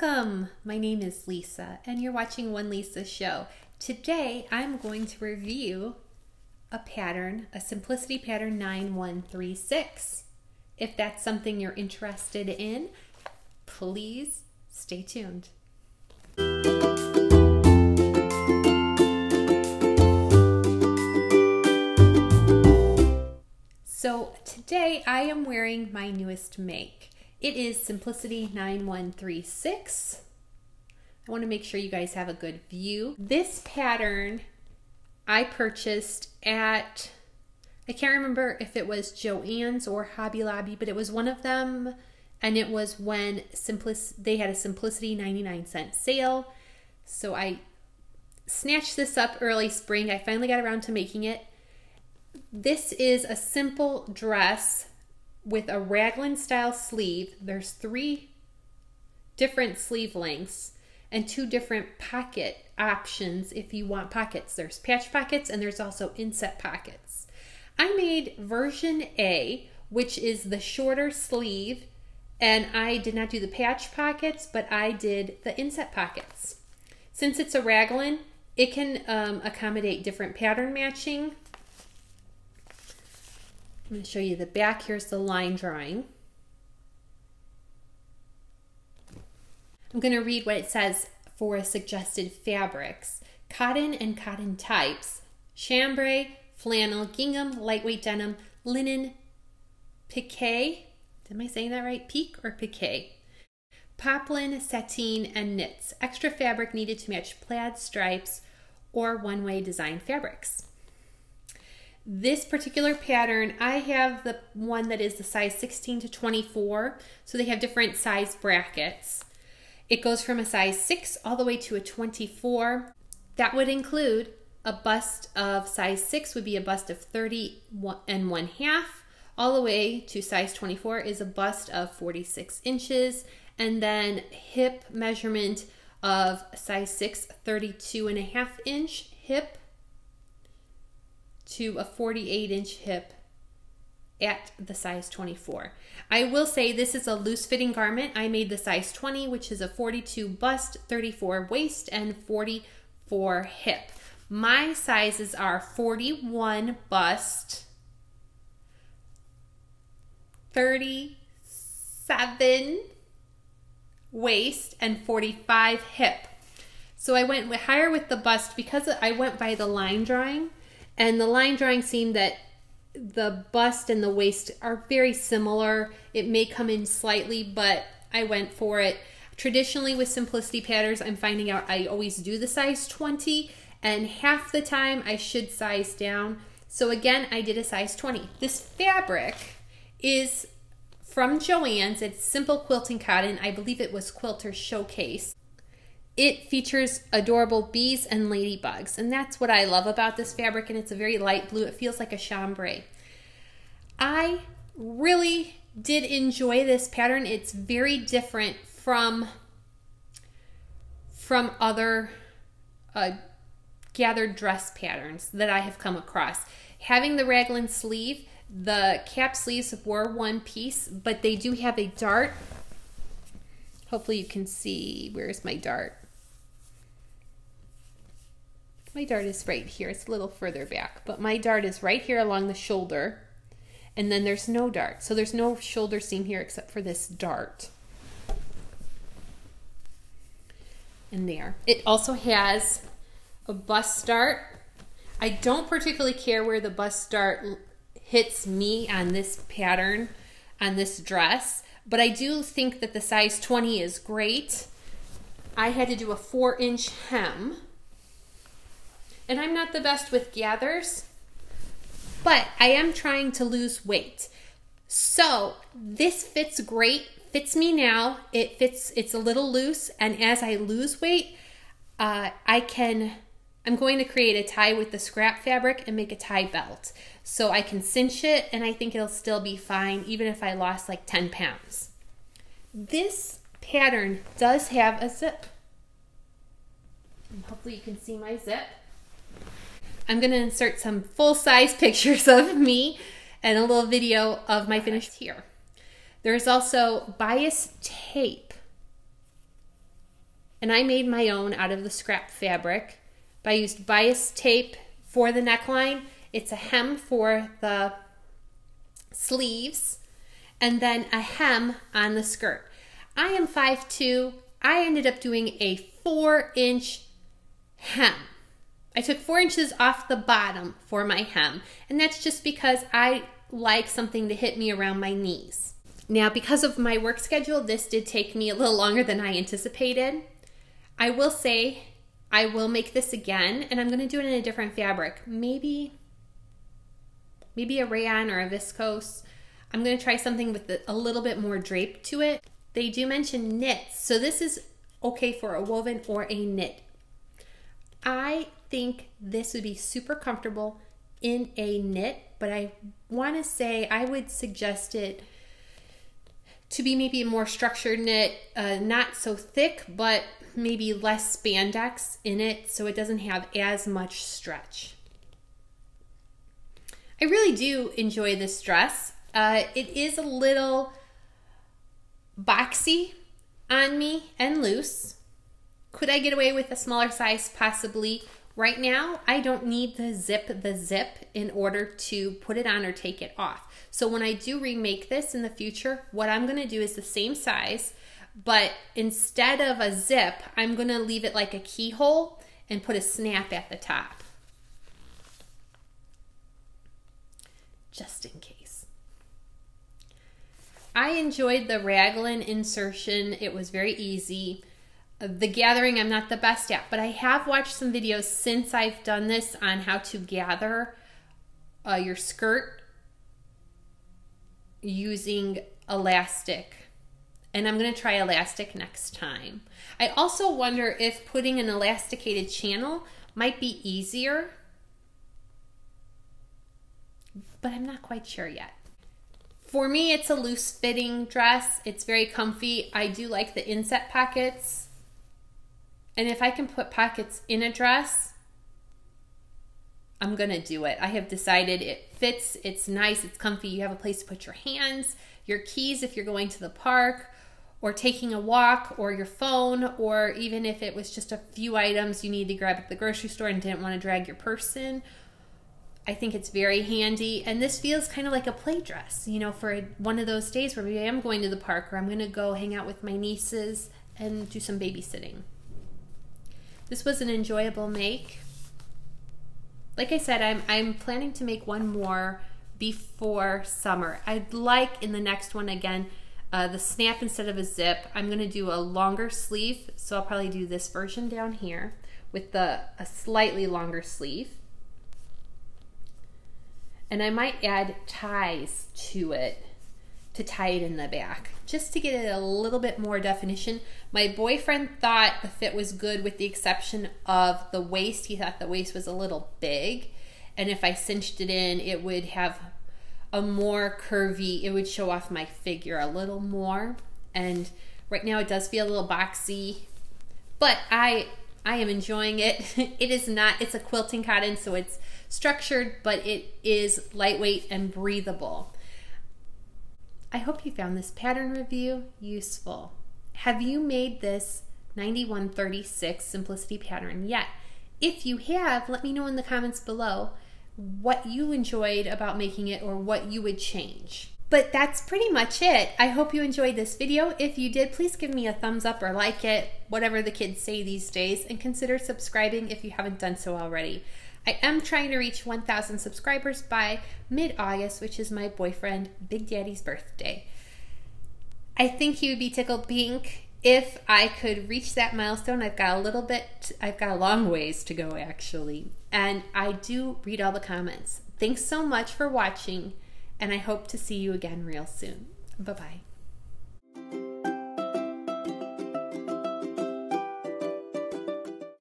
Welcome! My name is Lisa and you're watching One Lisa Show. Today I'm going to review a pattern, a Simplicity Pattern 9136. If that's something you're interested in, please stay tuned. So today I am wearing my newest make. It is Simplicity 9136. I want to make sure you guys have a good view. This pattern I purchased at, I can't remember if it was Joann's or Hobby Lobby, but it was one of them, and it was when they had a Simplicity 99-cent sale. So I snatched this up early spring. I finally got around to making it. This is a simple dress with a raglan style sleeve. There's 3 different sleeve lengths and 2 different pocket options if you want pockets. There's patch pockets and there's also inset pockets. I made version A, which is the shorter sleeve, and I did not do the patch pockets, but I did the inset pockets. Since it's a raglan, it can accommodate different pattern matching. I'm going to show you the back. Here's the line drawing. I'm going to read what it says for suggested fabrics. Cotton and cotton types: chambray, flannel, gingham, lightweight denim, linen, piqué. Am I saying that right? Pique or piqué? Poplin, sateen, and knits. Extra fabric needed to match plaid, stripes, or one-way design fabrics. This particular pattern, I have the one that is the size 16 to 24, so they have different size brackets. It goes from a size 6 all the way to a 24. That would include a bust of size 6 would be a bust of 30 1/2, all the way to size 24 is a bust of 46 inches, and then hip measurement of size 6, 32.5 inch hip, to a 48-inch hip at the size 24. I will say this is a loose fitting garment. I made the size 20, which is a 42 bust, 34 waist, and 44 hip. My sizes are 41 bust, 37 waist, and 45 hip. So I went higher with the bust because I went by the line drawing. And the line drawing seemed that the bust and the waist are very similar. It may come in slightly, but I went for it. Traditionally with Simplicity patterns, I'm finding out I always do the size 20, and half the time I should size down. So again, I did a size 20. This fabric is from Joann's. It's simple quilting cotton. I believe it was Quilter Showcase. It features adorable bees and ladybugs, and that's what I love about this fabric, and it's a very light blue. It feels like a chambray. I really did enjoy this pattern. It's very different from other gathered dress patterns that I have come across. Having the raglan sleeve, the cap sleeves were one piece, but they do have a dart. Hopefully you can see, where's my dart? My dart is right here. It's a little further back, but my dart is right here along the shoulder, and then there's no dart. So there's no shoulder seam here except for this dart. And there. It also has a bust dart. I don't particularly care where the bust dart hits me on this pattern, on this dress, but I do think that the size 20 is great. I had to do a 4-inch hem. And I'm not the best with gathers, but I am trying to lose weight. So this fits great, fits me now. It's a little loose, and as I lose weight, I'm going to create a tie with the scrap fabric and make a tie belt. So I can cinch it, and I think it'll still be fine even if I lost like 10 pounds. This pattern does have a zip. And hopefully you can see my zip. I'm going to insert some full-size pictures of me and a little video of my finish here. There's also bias tape and I made my own out of the scrap fabric. But I used bias tape for the neckline. It's a hem for the sleeves, and then a hem on the skirt. I am 5'2". I ended up doing a 4-inch hem. I took 4 inches off the bottom for my hem, and that's just because I like something to hit me around my knees. Now, because of my work schedule, this did take me a little longer than I anticipated. I will say I will make this again, and I'm going to do it in a different fabric. Maybe a rayon or a viscose. I'm going to try something with a little bit more drape to it. They do mention knits, so this is okay for a woven or a knit. I think this would be super comfortable in a knit, but I want to say I would suggest it to be maybe a more structured knit, not so thick, but maybe less spandex in it so it doesn't have as much stretch. I really do enjoy this dress. It is a little boxy on me and loose. Could I get away with a smaller size? Possibly. Right now, I don't need the zip in order to put it on or take it off. So when I do remake this in the future, what I'm going to do is the same size, but instead of a zip, I'm going to leave it like a keyhole and put a snap at the top. Just in case. I enjoyed the raglan insertion. It was very easy. The gathering I'm not the best at, but I have watched some videos since I've done this on how to gather your skirt using elastic. And I'm going to try elastic next time. I also wonder if putting an elasticated channel might be easier, but I'm not quite sure yet. For me, it's a loose fitting dress. It's very comfy. I do like the inset pockets. And if I can put pockets in a dress, I'm going to do it. I have decided it fits, it's nice, it's comfy. You have a place to put your hands, your keys if you're going to the park or taking a walk, or your phone, or even if it was just a few items you need to grab at the grocery store and didn't want to drag your purse in. I think it's very handy. And this feels kind of like a play dress, you know, for one of those days where maybe I'm going to the park or I'm going to go hang out with my nieces and do some babysitting. This was an enjoyable make. Like I said, I'm planning to make one more before summer. I'd like in the next one again, the snap instead of a zip. I'm gonna do a longer sleeve, so I'll probably do this version down here with a slightly longer sleeve. And I might add ties to it to tie it in the back, just to get it a little bit more definition. My boyfriend thought the fit was good with the exception of the waist. He thought the waist was a little big, and if I cinched it in, it would have a more curvy, it would show off my figure a little more. And right now it does feel a little boxy, but I am enjoying it. It is not, it's a quilting cotton, so it's structured, but it is lightweight and breathable. I hope you found this pattern review useful. Have you made this 9136 Simplicity pattern yet? If you have, let me know in the comments below what you enjoyed about making it or what you would change. But that's pretty much it. I hope you enjoyed this video. If you did, please give me a thumbs up or like it, whatever the kids say these days, and consider subscribing if you haven't done so already. I am trying to reach 1,000 subscribers by mid-August, which is my boyfriend Big Daddy's birthday. I think he would be tickled pink if I could reach that milestone. I've got a long ways to go actually, and I do read all the comments. Thanks so much for watching, and I hope to see you again real soon. Bye-bye.